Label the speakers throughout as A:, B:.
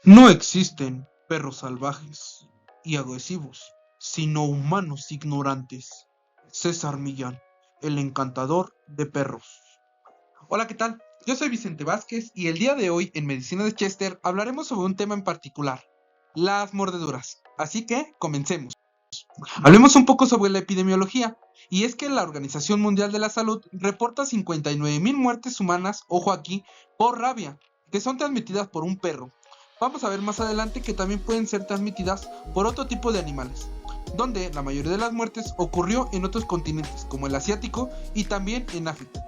A: No existen perros salvajes y agresivos, sino humanos ignorantes. César Millán, el encantador de perros. Hola, ¿qué tal? Yo soy Vicente Vázquez y el día de hoy en Medicina de Chester hablaremos sobre un tema en particular, las mordeduras. Así que comencemos. Hablemos un poco sobre la epidemiología, y es que la Organización Mundial de la Salud reporta 59,000 muertes humanas, ojo aquí, por rabia, que son transmitidas por un perro. Vamos a ver más adelante que también pueden ser transmitidas por otro tipo de animales, donde la mayoría de las muertes ocurrió en otros continentes, como el asiático y también en África.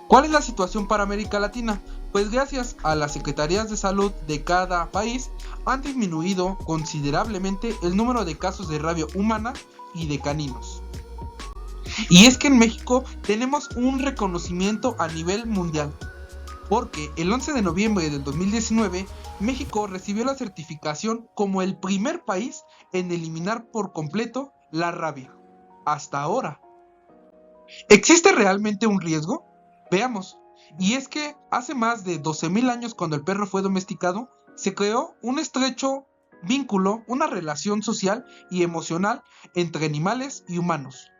A: ¿Cuál es la situación para América Latina? Pues gracias a las secretarías de salud de cada país han disminuido considerablemente el número de casos de rabia humana y de caninos. Y es que en México tenemos un reconocimiento a nivel mundial, porque el 11 de noviembre del 2019 México recibió la certificación como el primer país en eliminar por completo la rabia. Hasta ahora. ¿Existe realmente un riesgo? Veamos. Y es que hace más de 12,000 años, cuando el perro fue domesticado, se creó un estrecho vínculo, una relación social y emocional entre animales y humanos.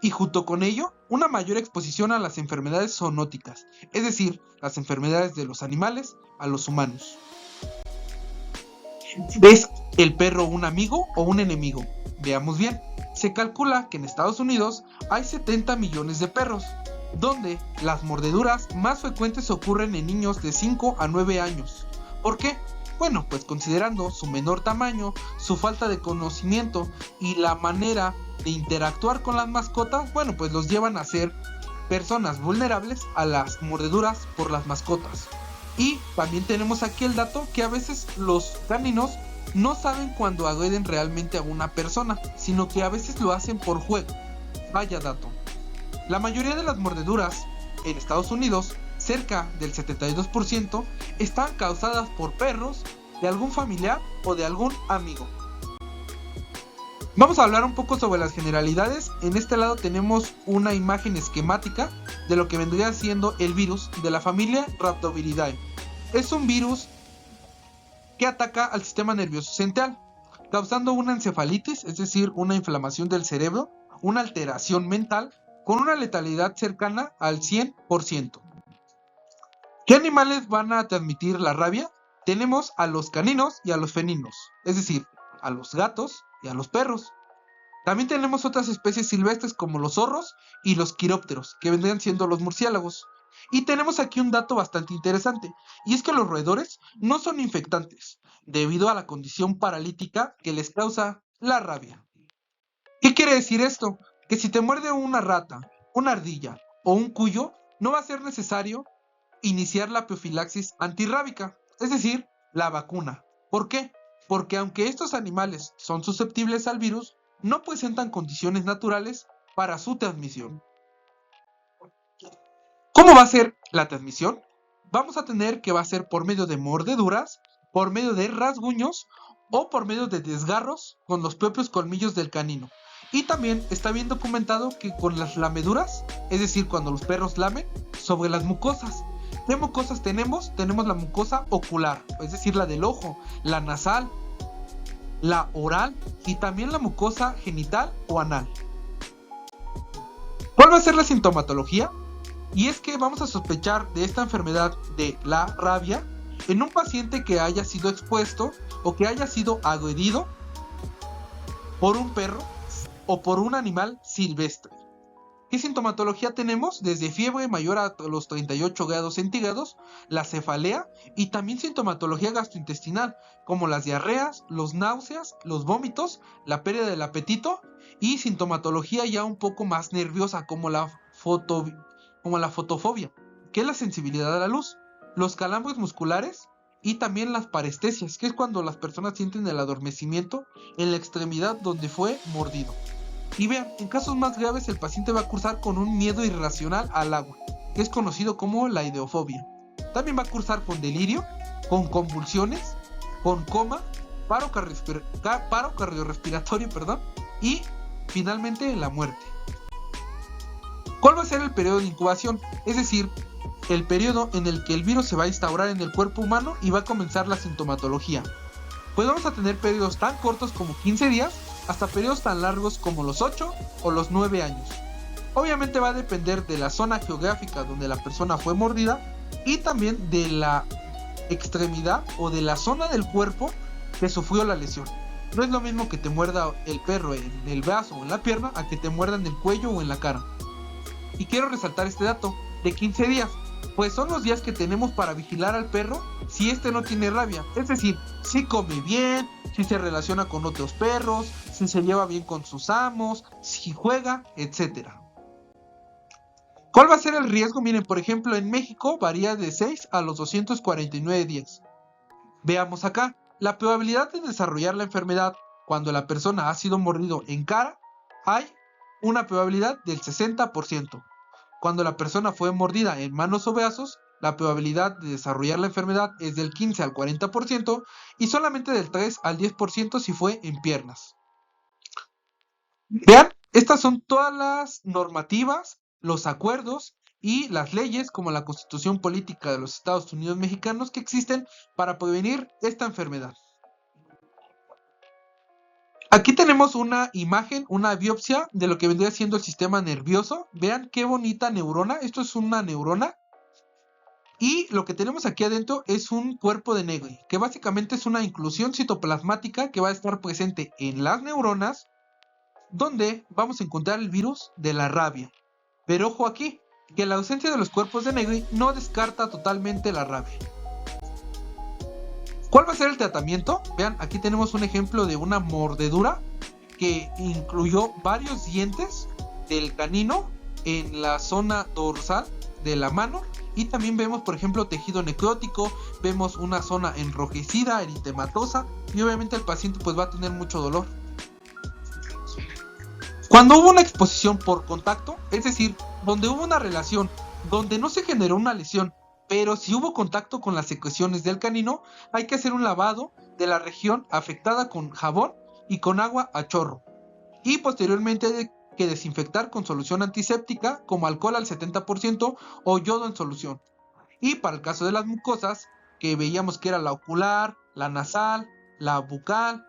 A: Y junto con ello, una mayor exposición a las enfermedades zoonóticas, es decir, las enfermedades de los animales a los humanos. ¿Es el perro un amigo o un enemigo? Veamos bien. Se calcula que en Estados Unidos hay 70 millones de perros, donde las mordeduras más frecuentes ocurren en niños de 5 a 9 años. ¿Por qué? Bueno, pues considerando su menor tamaño, su falta de conocimiento y la manera de interactuar con las mascotas, bueno, pues los llevan a ser personas vulnerables a las mordeduras por las mascotas. Y también tenemos aquí el dato que a veces los caninos no saben cuando agreden realmente a una persona, sino que a veces lo hacen por juego. Vaya dato. La mayoría de las mordeduras en Estados Unidos, cerca del 72%, están causadas por perros de algún familiar o de algún amigo. Vamos a hablar un poco sobre las generalidades. En este lado tenemos una imagen esquemática de lo que vendría siendo el virus de la familia Rhabdoviridae. Es un virus que ataca al sistema nervioso central, causando una encefalitis, es decir, una inflamación del cerebro, una alteración mental, con una letalidad cercana al 100%. ¿Qué animales van a transmitir la rabia? Tenemos a los caninos y a los felinos, es decir, a los gatos y a los perros. También tenemos otras especies silvestres como los zorros y los quirópteros, que vendrían siendo los murciélagos. Y tenemos aquí un dato bastante interesante, y es que los roedores no son infectantes, debido a la condición paralítica que les causa la rabia. ¿Qué quiere decir esto? Que si te muerde una rata, una ardilla o un cuyo, no va a ser necesario iniciar la profilaxis antirrábica, es decir, la vacuna. ¿Por qué? Porque aunque estos animales son susceptibles al virus, no presentan condiciones naturales para su transmisión. ¿Cómo va a ser la transmisión? Vamos a tener que va a ser por medio de mordeduras, por medio de rasguños o por medio de desgarros con los propios colmillos del canino. Y también está bien documentado que con las lameduras, es decir, cuando los perros lamen, sobre las mucosas. ¿Qué mucosas tenemos? Tenemos la mucosa ocular, es decir, la del ojo, la nasal, la oral y también la mucosa genital o anal. ¿Cuál va a ser la sintomatología? Y es que vamos a sospechar de esta enfermedad de la rabia en un paciente que haya sido expuesto o que haya sido agredido por un perro o por un animal silvestre. ¿Qué sintomatología tenemos? Desde fiebre mayor a los 38 grados centígrados, la cefalea y también sintomatología gastrointestinal, como las diarreas, los náuseas, los vómitos, la pérdida del apetito y sintomatología ya un poco más nerviosa, como la fotofobia, que es la sensibilidad a la luz, los calambres musculares y también las parestesias, que es cuando las personas sienten el adormecimiento en la extremidad donde fue mordido. Y vean, en casos más graves el paciente va a cursar con un miedo irracional al agua, que es conocido como la ideofobia. También va a cursar con delirio, con convulsiones, con coma, paro cardiorrespiratorio, y finalmente la muerte. ¿Cuál va a ser el periodo de incubación? Es decir, el periodo en el que el virus se va a instaurar en el cuerpo humano y va a comenzar la sintomatología. Pues vamos a tener periodos tan cortos como 15 días hasta periodos tan largos como los 8 o los 9 años. Obviamente va a depender de la zona geográfica donde la persona fue mordida y también de la extremidad o de la zona del cuerpo que sufrió la lesión. No es lo mismo que te muerda el perro en el brazo o en la pierna a que te muerda en el cuello o en la cara. Y quiero resaltar este dato de 15 días, pues son los días que tenemos para vigilar al perro si este no tiene rabia, es decir, si come bien, si se relaciona con otros perros, si se lleva bien con sus amos, si juega, etc. ¿Cuál va a ser el riesgo? Miren, por ejemplo, en México varía de 6 a los 249 días. Veamos acá, la probabilidad de desarrollar la enfermedad cuando la persona ha sido mordido en cara, hay una probabilidad del 60%. Cuando la persona fue mordida en manos o brazos, la probabilidad de desarrollar la enfermedad es del 15 al 40% y solamente del 3 al 10% si fue en piernas. Vean, estas son todas las normativas, los acuerdos y las leyes como la Constitución Política de los Estados Unidos Mexicanos que existen para prevenir esta enfermedad. Aquí tenemos una imagen, una biopsia de lo que vendría siendo el sistema nervioso. Vean qué bonita neurona, esto es una neurona. Y lo que tenemos aquí adentro es un cuerpo de Negri, que básicamente es una inclusión citoplasmática que va a estar presente en las neuronas, donde vamos a encontrar el virus de la rabia. Pero ojo aquí, que la ausencia de los cuerpos de Negri no descarta totalmente la rabia. ¿Cuál va a ser el tratamiento? Vean, aquí tenemos un ejemplo de una mordedura que incluyó varios dientes del canino en la zona dorsal de la mano. Y también vemos, por ejemplo, tejido necrótico, vemos una zona enrojecida, eritematosa, y obviamente el paciente pues va a tener mucho dolor. Cuando hubo una exposición por contacto, es decir, donde hubo una relación, donde no se generó una lesión, pero si hubo contacto con las secreciones del canino, hay que hacer un lavado de la región afectada con jabón y con agua a chorro. Y posteriormente hay que desinfectar con solución antiséptica como alcohol al 70% o yodo en solución. Y para el caso de las mucosas, que veíamos que era la ocular, la nasal, la bucal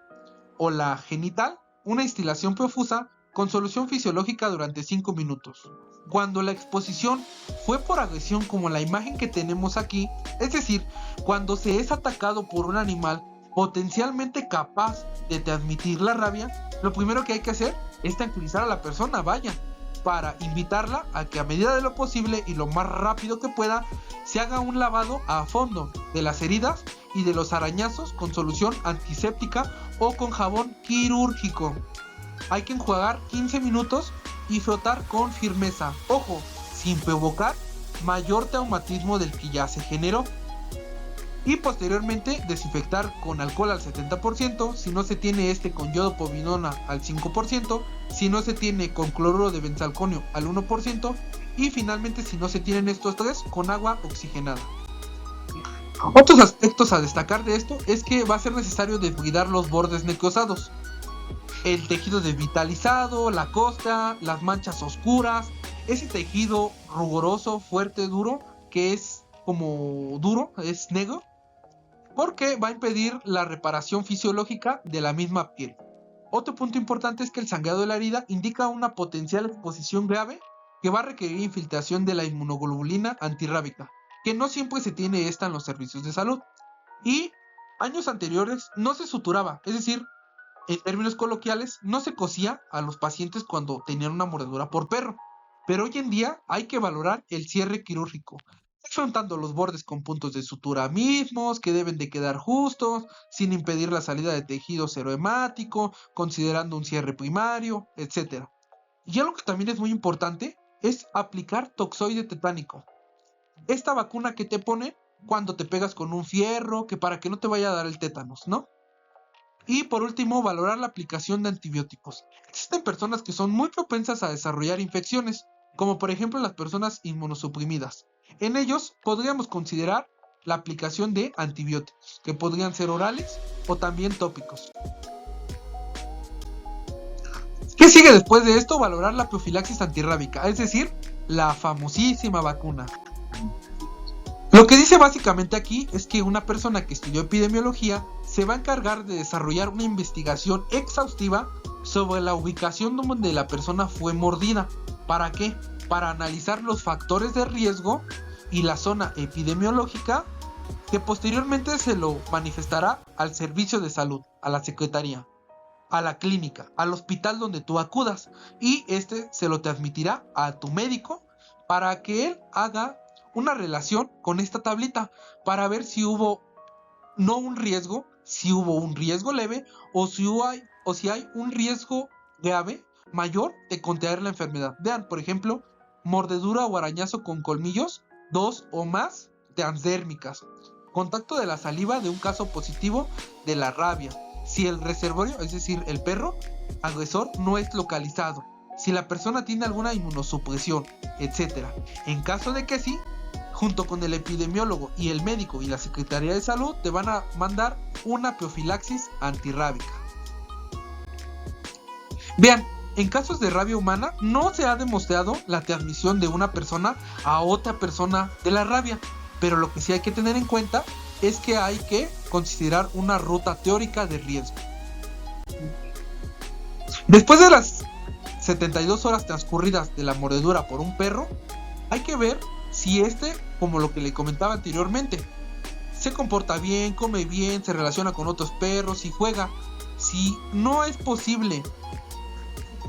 A: o la genital, una instilación profusa con solución fisiológica durante 5 minutos. Cuando la exposición fue por agresión como la imagen que tenemos aquí, es decir, cuando se es atacado por un animal potencialmente capaz de transmitir la rabia, lo primero que hay que hacer es tranquilizar a la persona, para invitarla a que a medida de lo posible y lo más rápido que pueda, se haga un lavado a fondo de las heridas y de los arañazos con solución antiséptica o con jabón quirúrgico. Hay que enjuagar 15 minutos y frotar con firmeza, ojo, sin provocar mayor traumatismo del que ya se generó. Y posteriormente desinfectar con alcohol al 70%, si no se tiene con yodo povidona al 5%, si no se tiene con cloruro de benzalconio al 1%, y finalmente si no se tienen estos tres, con agua oxigenada. Otros aspectos a destacar de esto es que va a ser necesario desbridar los bordes necrosados, el tejido desvitalizado, la costra, las manchas oscuras, ese tejido rugoroso, fuerte, duro, que es como duro, es negro, porque va a impedir la reparación fisiológica de la misma piel. Otro punto importante es que el sangrado de la herida indica una potencial exposición grave que va a requerir infiltración de la inmunoglobulina antirrábica, que no siempre se tiene esta en los servicios de salud. Y años anteriores no se suturaba, es decir, en términos coloquiales, no se cosía a los pacientes cuando tenían una mordedura por perro. Pero hoy en día hay que valorar el cierre quirúrgico, afrontando los bordes con puntos de sutura mismos, que deben de quedar justos, sin impedir la salida de tejido serohemático, considerando un cierre primario, etc. Y algo que también es muy importante es aplicar toxoide tetánico. Esta vacuna que te pone cuando te pegas con un fierro, que para que no te vaya a dar el tétanos, ¿no? Y por último, valorar la aplicación de antibióticos. Existen personas que son muy propensas a desarrollar infecciones, como por ejemplo las personas inmunosuprimidas. En ellos podríamos considerar la aplicación de antibióticos, que podrían ser orales o también tópicos. ¿Qué sigue después de esto? Valorar la profilaxis antirrábica, es decir, la famosísima vacuna. Lo que dice básicamente aquí es que una persona que estudió epidemiología se va a encargar de desarrollar una investigación exhaustiva sobre la ubicación donde la persona fue mordida. ¿Para qué? Para analizar los factores de riesgo y la zona epidemiológica, que posteriormente se lo manifestará al servicio de salud, a la secretaría, a la clínica, al hospital donde tú acudas, y este se lo transmitirá a tu médico para que él haga una relación con esta tablita para ver si hubo no un riesgo, si hubo un riesgo leve o si hay un riesgo grave mayor de contraer la enfermedad. Vean, por ejemplo, mordedura o arañazo con colmillos, 2 o más transdérmicas. Contacto de la saliva de un caso positivo de la rabia. Si el reservorio, es decir, el perro agresor, no es localizado. Si la persona tiene alguna inmunosupresión, etc. En caso de que sí, junto con el epidemiólogo y el médico y la Secretaría de Salud, te van a mandar una profilaxis antirrábica. Vean, en casos de rabia humana no se ha demostrado la transmisión de una persona a otra persona de la rabia, pero lo que sí hay que tener en cuenta es que hay que considerar una ruta teórica de riesgo. Después de las 72 horas transcurridas de la mordedura por un perro, hay que ver si como lo que le comentaba anteriormente, se comporta bien, come bien, se relaciona con otros perros y juega. Si no es posible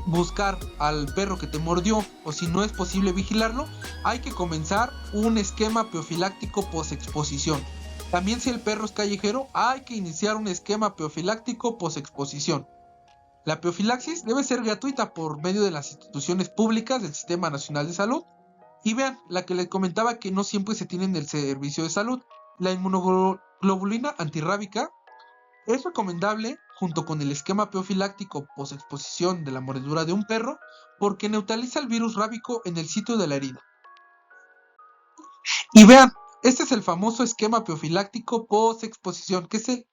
A: buscar al perro que te mordió o si no es posible vigilarlo, hay que comenzar un esquema profiláctico posexposición. También si el perro es callejero, hay que iniciar un esquema profiláctico posexposición. La profilaxis debe ser gratuita por medio de las instituciones públicas del Sistema Nacional de Salud. Y vean, la que les comentaba que no siempre se tiene en el servicio de salud. La inmunoglobulina antirrábica es recomendable junto con el esquema profiláctico posexposición de la mordedura de un perro porque neutraliza el virus rábico en el sitio de la herida. Y vean, este es el famoso esquema profiláctico posexposición, que es el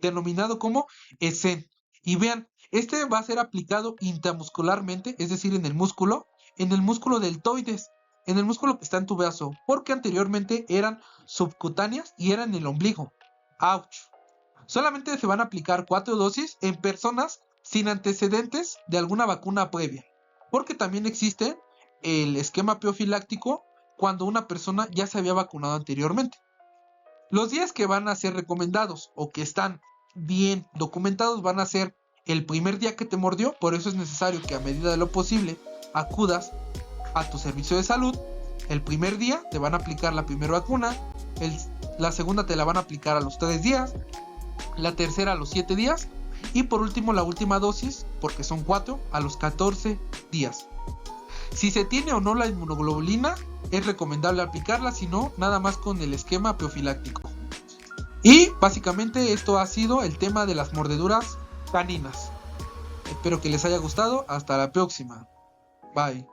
A: denominado como ESEN. Y vean, este va a ser aplicado intramuscularmente, es decir, en el músculo deltoides, en el músculo que está en tu brazo, porque anteriormente eran subcutáneas y eran en el ombligo. ¡Auch! Solamente se van a aplicar 4 dosis en personas sin antecedentes de alguna vacuna previa, porque también existe el esquema profiláctico cuando una persona ya se había vacunado anteriormente. Los días que van a ser recomendados o que están bien documentados van a ser el primer día que te mordió, por eso es necesario que a medida de lo posible acudas a tu servicio de salud. El primer día te van a aplicar la primera vacuna, la segunda te la van a aplicar a los 3 días, la tercera a los 7 días y por último la última dosis, porque son 4, a los 14 días. Si se tiene o no la inmunoglobulina, es recomendable aplicarla, si no, nada más con el esquema profiláctico. Y básicamente esto ha sido el tema de las mordeduras caninas. Espero que les haya gustado. Hasta la próxima. Bye.